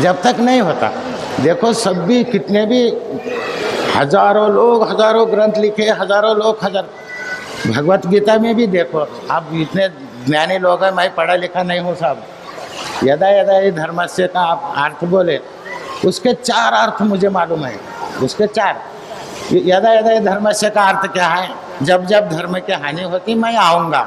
जब तक नहीं होता। देखो सब भी कितने भी हजारों लोग हजारों ग्रंथ लिखे, हजारों लोग हजार, भगवत गीता में भी देखो आप, इतने ज्ञानी लोग हैं, मैं पढ़ा लिखा नहीं हूँ साहब। यदा यदा ये धर्मस्य का आप अर्थ बोले, उसके 4 अर्थ मुझे मालूम है, उसके 4। यदा यदा ये धर्मस्य का अर्थ क्या है? जब जब धर्म की हानि होती मैं आऊँगा।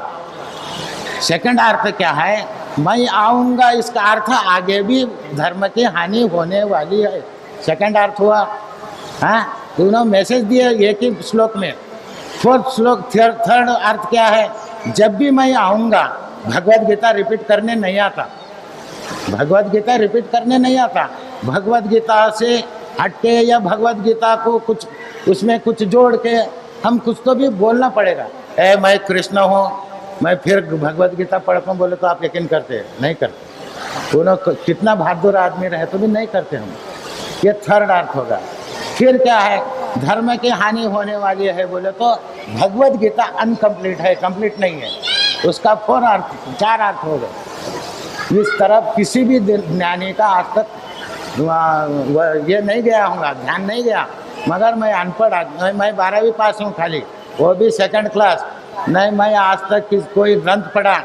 सेकंड अर्थ क्या है? मैं आऊँगा, इसका अर्थ आगे भी धर्म की हानि होने वाली है। सेकंड अर्थ हुआ। हाँ, दोनों मैसेज दिए एक ही श्लोक में। फोर्थ श्लोक, थर्ड अर्थ क्या है? जब भी मैं आऊँगा, भगवत गीता रिपीट करने नहीं आता, भगवत गीता रिपीट करने नहीं आता। भगवत गीता से हटके या भगवत गीता को कुछ उसमें कुछ जोड़ के हम कुछ तो भी बोलना पड़ेगा। मैं कृष्ण हूँ, मैं फिर भगवत गीता पढ़ता हूँ बोले तो आप यकीन करते? नहीं करते। दोनों कितना बहादुर आदमी रहे तो भी नहीं करते हम। ये थर्ड अर्थ होगा। फिर क्या है? धर्म की हानि होने वाली है बोले तो भगवत गीता अनकम्प्लीट है, कंप्लीट नहीं है, उसका 4 अर्थ हो गए। इस तरफ किसी भी ज्ञानी का आज तक ये नहीं गया होगा, ध्यान नहीं गया। मगर मैं अनपढ़ आदमी, मैं 12वीं पास हूँ खाली, वो भी सेकंड क्लास। नहीं मैं आज तक कोई ग्रंथ पढ़ा,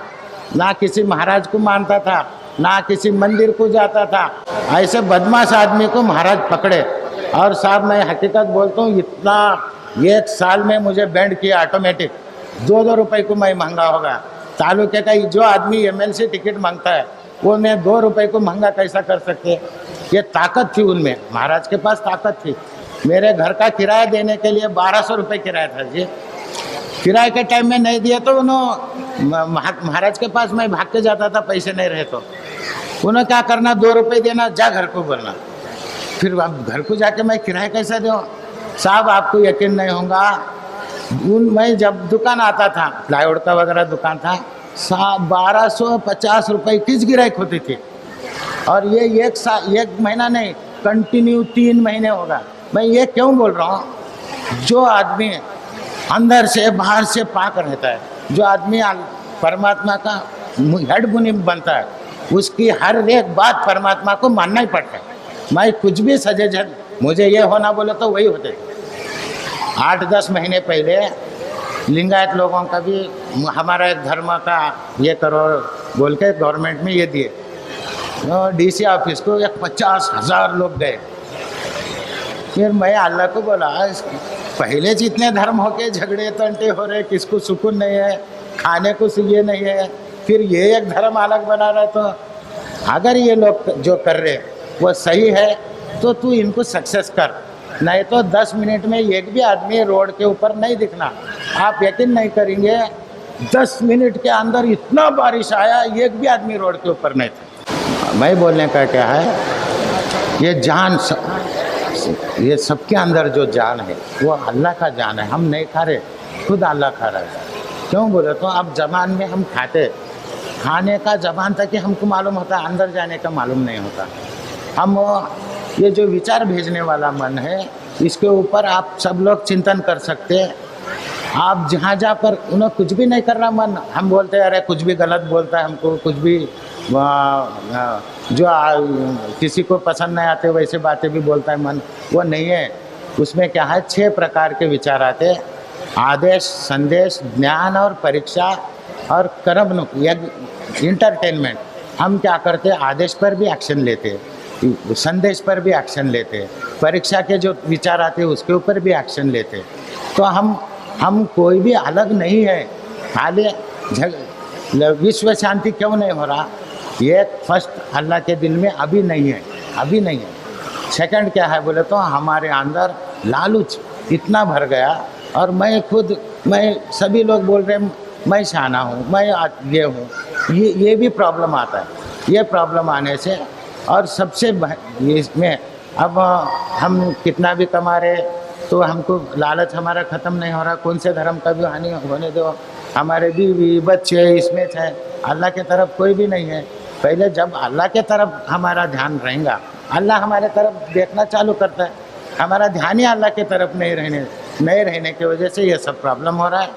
ना किसी महाराज को मानता था, ना किसी मंदिर को जाता था। ऐसे बदमाश आदमी को महाराज पकड़े। और साहब मैं हकीकत बोलता हूँ, इतना 1 साल में मुझे बैंड किया ऑटोमेटिक। 2-2 रुपये को मैं महंगा होगा। तालुके का जो आदमी MLC टिकट मांगता है वो मैं 2 रुपये को महंगा कैसा कर सकते? ये ताकत थी उनमें, महाराज के पास ताकत थी। मेरे घर का किराया देने के लिए 1200 रुपये किराया था जी। किराए के टाइम में नहीं दिया तो उन्होंने, महाराज के पास मैं भाग के जाता था, पैसे नहीं रहे तो उन्हें क्या करना, 2 रुपये देना, जा घर को बोलना। फिर अब घर को जाके मैं किराया कैसा दूँ? साहब आपको यकीन नहीं होगा, मैं जब दुकान आता था, प्लाईवुड का वगैरह दुकान था, 1250 रुपये की गिराइक होती थी। और ये 1 महीना नहीं, कंटिन्यू 3 महीने होगा। मैं ये क्यों बोल रहा हूँ? जो आदमी अंदर से बाहर से पाक रहता है, जो आदमी परमात्मा का हेड मुनि बनता है, उसकी हर एक बात परमात्मा को मानना ही पड़ता है। मैं कुछ भी सजेशन मुझे ये होना बोले तो वही होते। 8-10 महीने पहले लिंगायत लोगों का भी हमारा एक धर्म का ये करो बोल के गवर्नमेंट में ये दिए, DC ऑफिस को 50,000 लोग गए। फिर मैं अल्लाह को बोला, पहले जितने धर्म होके झगड़े तंटे हो रहे, किसको सुकून नहीं है, खाने को ये नहीं है, फिर ये एक धर्म अलग बना रहे। तो अगर ये लोग जो कर रहे वो सही है तो तू इनको सक्सेस कर, नहीं तो 10 मिनट में एक भी आदमी रोड के ऊपर नहीं दिखना। आप यकीन नहीं करेंगे, 10 मिनट के अंदर इतना बारिश आया, एक भी आदमी रोड के ऊपर नहीं था। मैं बोलने का क्या है, ये जान ये सबके अंदर जो जान है वो अल्लाह का जान है। हम नहीं खा रहे, खुद अल्लाह खा रहा है। क्यों बोले तो अब जबान में हम खाते, खाने का जबान तक कि हमको मालूम होता है, अंदर जाने का मालूम नहीं होता। हम ये जो विचार भेजने वाला मन है, इसके ऊपर आप सब लोग चिंतन कर सकते हैं। आप जहाँ जा पर उन्हें कुछ भी नहीं करना मन, हम बोलते हैं अरे कुछ भी गलत बोलता है, हमको कुछ भी जो किसी को पसंद नहीं आते वैसे बातें भी बोलता है मन, वो नहीं है। उसमें क्या है, 6 प्रकार के विचार आते हैं, आदेश, संदेश, ज्ञान और परीक्षा और कर्म, इंटरटेनमेंट। हम क्या करते हैं, आदेश पर भी एक्शन लेते हैं, संदेश पर भी एक्शन लेते हैं, परीक्षा के जो विचार आते हैं उसके ऊपर भी एक्शन लेते हैं। तो हम कोई भी अलग नहीं है। खाली विश्व शांति क्यों नहीं हो रहा? ये फर्स्ट अल्लाह के दिल में अभी नहीं है, अभी नहीं है। सेकंड क्या है बोले तो हमारे अंदर लालच इतना भर गया, और मैं खुद, मैं सभी लोग बोल रहे हैं मैं शाना हूँ, मैं ये हूँ, ये भी प्रॉब्लम आता है। ये प्रॉब्लम आने से, और सबसे इसमें अब हम कितना भी कमा रहे तो हमको लालच हमारा ख़त्म नहीं हो रहा। कौन से धर्म का भी हानि होने दो, हमारे बीवी बच्चे इसमें है, अल्लाह के तरफ कोई भी नहीं है। पहले जब अल्लाह के तरफ हमारा ध्यान रहेगा, अल्लाह हमारे तरफ देखना चालू करता है। हमारा ध्यान ही अल्लाह के तरफ नहीं रहने की वजह से ये सब प्रॉब्लम हो रहा है।